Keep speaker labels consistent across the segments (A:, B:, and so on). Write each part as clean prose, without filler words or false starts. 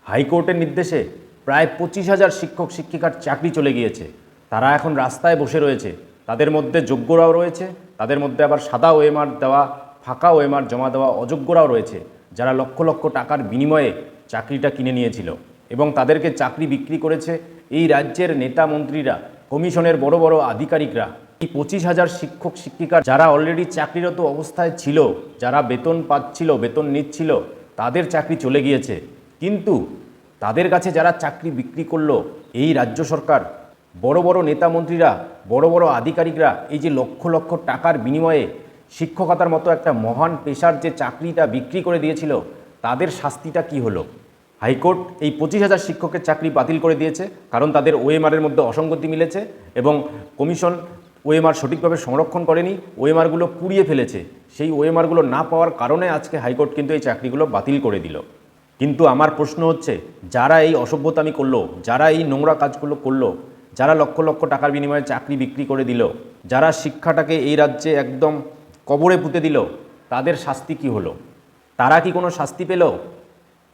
A: হাইকোর্টের নির্দেশে প্রায় 25,000 শিক্ষক শিক্ষিকার চাকরি চলে গিয়েছে। তারা এখন রাস্তায় বসে রয়েছে। তাদের মধ্যে যোগ্যরাও রয়েছে, তাদের মধ্যে আবার সাদা ওএমআর দেওয়া, ফাঁকা ওএমআর জমা দেওয়া অযোগ্যরাও রয়েছে, যারা লক্ষ লক্ষ টাকার বিনিময়ে চাকরিটা কিনে নিয়েছিল এবং তাদেরকে চাকরি বিক্রি করেছে এই রাজ্যের নেতা মন্ত্রীরা, কমিশনের বড় বড় আধিকারিকরা। এই 25,000 শিক্ষক শিক্ষিকা যারা অলরেডি চাকরিরত অবস্থায় ছিল, যারা বেতন পাচ্ছিল, বেতন নিচ্ছিল, তাদের চাকরি চলে গিয়েছে। কিন্তু তাদের কাছে যারা চাকরি বিক্রি করলো এই রাজ্য সরকার, বড় বড় নেতা মন্ত্রীরা, বড় বড় আধিকারিকরা, এই যে লক্ষ লক্ষ টাকার বিনিময়ে শিক্ষকতার মতো একটা মহান পেশার যে চাকরিটা বিক্রি করে দিয়েছিল, তাদের শাস্তিটা কি হলো? হাইকোর্ট এই 25,000 শিক্ষকের চাকরি বাতিল করে দিয়েছে, কারণ তাদের ওএমআরের মধ্যে অসঙ্গতি মিলেছে এবং কমিশন ওএমআর সঠিকভাবে সংরক্ষণ করেনি, ওএমআরগুলো পুড়িয়ে ফেলেছে। সেই ওএমআরগুলো না পাওয়ার কারণে আজকে হাইকোর্ট কিন্তু এই চাকরিগুলো বাতিল করে দিল। কিন্তু আমার প্রশ্ন হচ্ছে, যারা এই অসভ্যতামি করলো, যারা এই নোংরা কাজগুলো করলো, যারা লক্ষ লক্ষ টাকার বিনিময়ে চাকরি বিক্রি করে দিল, যারা শিক্ষাটাকে এই রাজ্যে একদম কবরে পুঁতে দিল, তাদের শাস্তি কি হলো? তারা কি কোনো শাস্তি পেল?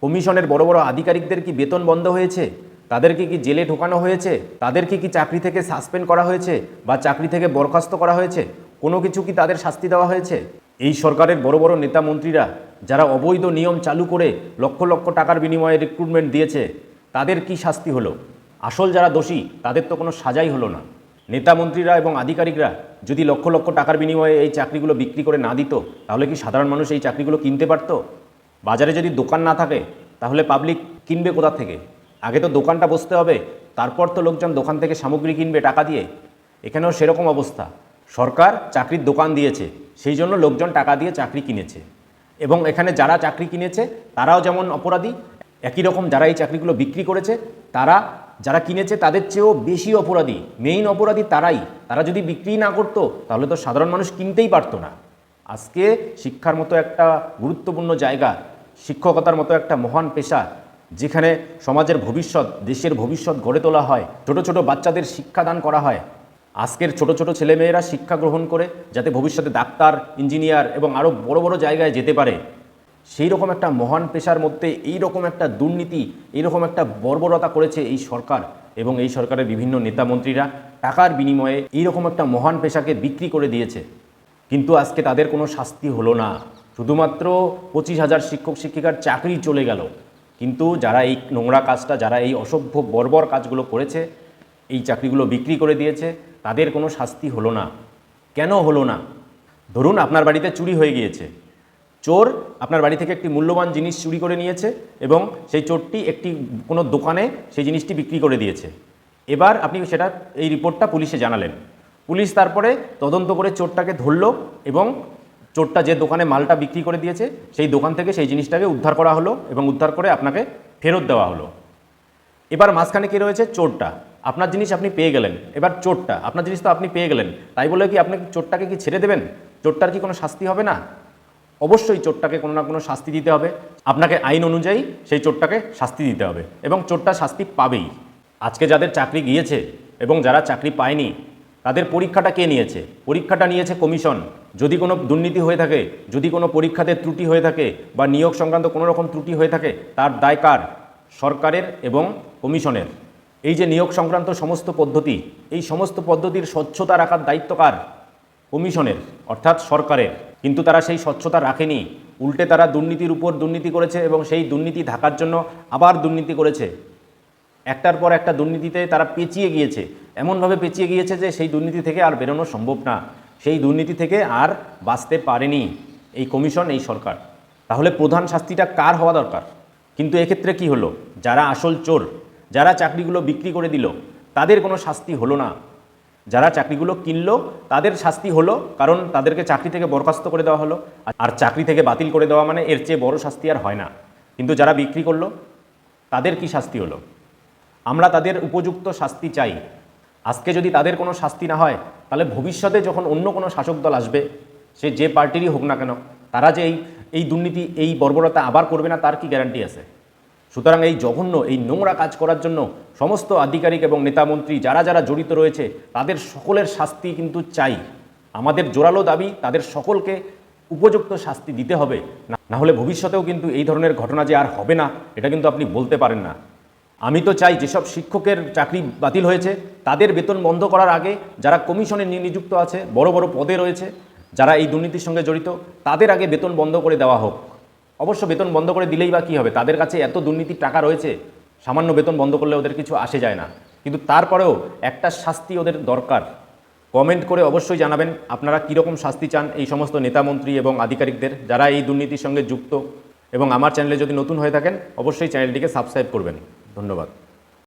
A: কমিশনের বড় বড় আধিকারিকদের কি বেতন বন্ধ হয়েছে? তাদেরকে কি জেলে ঢোকানো হয়েছে? তাদেরকে কি চাকরি থেকে সাসপেন্ড করা হয়েছে বা চাকরি থেকে বরখাস্ত করা হয়েছে? কোনো কিছু কি তাদের শাস্তি দেওয়া হয়েছে? এই সরকারের বড় বড় নেতা মন্ত্রীরা যারা অবৈধ নিয়ম চালু করে লক্ষ লক্ষ টাকার বিনিময়ে রিক্রুটমেন্ট দিয়েছে, তাদের কি শাস্তি হলো? আসল যারা দোষী তাদের তো কোনো সাজাই হলো না। নেতা মন্ত্রীরা এবং আধিকারিকরা যদি লক্ষ লক্ষ টাকার বিনিময়ে এই চাকরিগুলো বিক্রি করে না দিত, তাহলে কি সাধারণ মানুষ এই চাকরিগুলো কিনতে পারতো? বাজারে যদি দোকান না থাকে, তাহলে পাবলিক কিনবে কোথা থেকে? আগে তো দোকানটা বসতে হবে, তারপর তো লোকজন দোকান থেকে সামগ্রী কিনবে টাকা দিয়ে। এখানেও সেরকম অবস্থা। সরকার চাকরির দোকান দিয়েছে, সেই জন্য লোকজন টাকা দিয়ে চাকরি কিনেছে এবং এখানে যারা চাকরি কিনেছে তারাও যেমন অপরাধী, একই রকম যারা এই চাকরিগুলো বিক্রি করেছে তারা, যারা কিনেছে তাদের চেয়েও বেশি অপরাধী। মেইন অপরাধী তারাই। তারা যদি বিক্রি না করতো, তাহলে তো সাধারণ মানুষ কিনতেই পারতো না। আজকে শিক্ষার মতো একটা গুরুত্বপূর্ণ জায়গা, শিক্ষকতার মতো একটা মহান পেশা, যেখানে সমাজের ভবিষ্যৎ, দেশের ভবিষ্যৎ গড়ে তোলা হয়, ছোট ছোট বাচ্চাদের শিক্ষাদান করা হয়। আজকের ছোট ছোট ছেলেমেয়েরা শিক্ষা গ্রহণ করে যাতে ভবিষ্যতে ডাক্তার, ইঞ্জিনিয়ার এবং আরও বড় বড় জায়গায় যেতে পারে, সেই রকম একটা মহান পেশার মধ্যে এই রকম একটা দুর্নীতি, এইরকম একটা বর্বরতা করেছে এই সরকার এবং এই সরকারের বিভিন্ন নেতা মন্ত্রীরা টাকার বিনিময়ে এইরকম একটা মহান পেশাকে বিক্রি করে দিয়েছে। কিন্তু আজকে তাদের কোনো শাস্তি হলো না, শুধুমাত্র 25,000 শিক্ষক শিক্ষিকার চাকরি চলে গেল। কিন্তু যারা এই নোংরা কাজটা, যারা এই অসভ্য বর্বর কাজগুলো করেছে, এই চাকরিগুলো বিক্রি করে দিয়েছে, তাদের কোনো শাস্তি হলো না। কেন হলো না? ধরুন আপনার বাড়িতে চুরি হয়ে গিয়েছে, চোর আপনার বাড়ি থেকে একটি মূল্যবান জিনিস চুরি করে নিয়েছে এবং সেই চোরটি একটি কোনো দোকানে সেই জিনিসটি বিক্রি করে দিয়েছে। এবার আপনি সেটা, এই রিপোর্টটা পুলিশে জানালেন। পুলিশ তারপরে তদন্ত করে চোরটাকে ধরল এবং চোরটা যে দোকানে মালটা বিক্রি করে দিয়েছে সেই দোকান থেকে সেই জিনিসটাকে উদ্ধার করা হলো এবং উদ্ধার করে আপনাকে ফেরত দেওয়া হলো। এবার মাঝখানে কে রয়েছে? চোরটা। আপনার জিনিস আপনি পেয়ে গেলেন, এবার চোরটা, আপনার জিনিস তো আপনি পেয়ে গেলেন, তাই বলে কি আপনি চোরটাকে কি ছেড়ে দেবেন? চোরটার কি কোনো শাস্তি হবে না? অবশ্যই চোরটাকে কোনো না কোনো শাস্তি দিতে হবে। আপনাকে আইন অনুযায়ী সেই চোরটাকে শাস্তি দিতে হবে এবং চোরটা শাস্তি পাবেই। আজকে যাদের চাকরি গিয়েছে এবং যারা চাকরি পায়নি, তাদের পরীক্ষাটা কে নিয়েছে? পরীক্ষাটা নিয়েছে কমিশন। যদি কোনো দুর্নীতি হয়ে থাকে, যদি কোনো পরীক্ষাতে ত্রুটি হয়ে থাকে বা নিয়োগ সংক্রান্ত কোনো রকম ত্রুটি হয়ে থাকে, তার দায় কার? সরকারের এবং কমিশনের। এই যে নিয়োগ সংক্রান্ত সমস্ত পদ্ধতি, এই সমস্ত পদ্ধতির স্বচ্ছতা রাখার দায়িত্ব কার? কমিশনের, অর্থাৎ সরকারের। কিন্তু তারা সেই স্বচ্ছতা রাখেনি, উল্টে তারা দুর্নীতির উপর দুর্নীতি করেছে এবং সেই দুর্নীতি ঢাকার জন্য আবার দুর্নীতি করেছে। একটার পর একটা দুর্নীতিতে তারা পেঁচিয়ে গিয়েছে, এমনভাবে পেঁচিয়ে গিয়েছে যে সেই দুর্নীতি থেকে আর বেরোনো সম্ভব না। সেই দুর্নীতি থেকে আর বাঁচতে পারেনি এই কমিশন, এই সরকার। তাহলে প্রধান শাস্তিটা কার হওয়া দরকার? কিন্তু এক্ষেত্রে কি হলো? যারা আসল চোর, যারা চাকরিগুলো বিক্রি করে দিল, তাদের কোনো শাস্তি হলো না। যারা চাকরিগুলো কিনলো তাদের শাস্তি হলো, কারণ তাদেরকে চাকরি থেকে বরখাস্ত করে দেওয়া হলো। আর চাকরি থেকে বাতিল করে দেওয়া মানে এর চেয়ে বড় শাস্তি আর হয় না। কিন্তু যারা বিক্রি করলো তাদের কি শাস্তি হলো? আমরা তাদের উপযুক্ত শাস্তি চাই। আজকে যদি তাদের কোনো শাস্তি না হয়, তাহলে ভবিষ্যতে যখন অন্য কোনো শাসক দল আসবে, সে যে পার্টিরই হোক না কেন, তারা যে এই দুর্নীতি, এই বর্বরতা আবার করবে না, তার কি গ্যারান্টি আছে? সুতরাং এই জঘন্য, এই নোংরা কাজ করার জন্য সমস্ত আধিকারিক এবং নেতামন্ত্রী যারা যারা জড়িত রয়েছে, তাদের সকলের শাস্তি কিন্তু চাই। আমাদের জোরালো দাবি তাদের সকলকে উপযুক্ত শাস্তি দিতে হবে, না হলে ভবিষ্যতেও কিন্তু এই ধরনের ঘটনা যে আর হবে না এটা কিন্তু আপনি বলতে পারেন না। আমি তো চাই যেসব শিক্ষকের চাকরি বাতিল হয়েছে তাদের বেতন বন্ধ করার আগে যারা কমিশনে নিযুক্ত আছে, বড় বড় পদে রয়েছে, যারা এই দুর্নীতির সঙ্গে জড়িত, তাদের আগে বেতন বন্ধ করে দেওয়া হোক। অবশ্য বেতন বন্ধ করে দিলেই বা কী হবে, তাদের কাছে এত দুর্নীতির টাকা রয়েছে, সামান্য বেতন বন্ধ করলে ওদের কিছু আসে যায় না। কিন্তু তারপরেও একটা শাস্তি ওদের দরকার। কমেন্ট করে অবশ্যই জানাবেন আপনারা কীরকম শাস্তি চান এই সমস্ত নেতামন্ত্রী এবং আধিকারিকদের যারা এই দুর্নীতির সঙ্গে যুক্ত। এবং আমার চ্যানেলে যদি নতুন হয়ে থাকেন অবশ্যই চ্যানেলটিকে সাবস্ক্রাইব করবেন। ধন্যবাদ।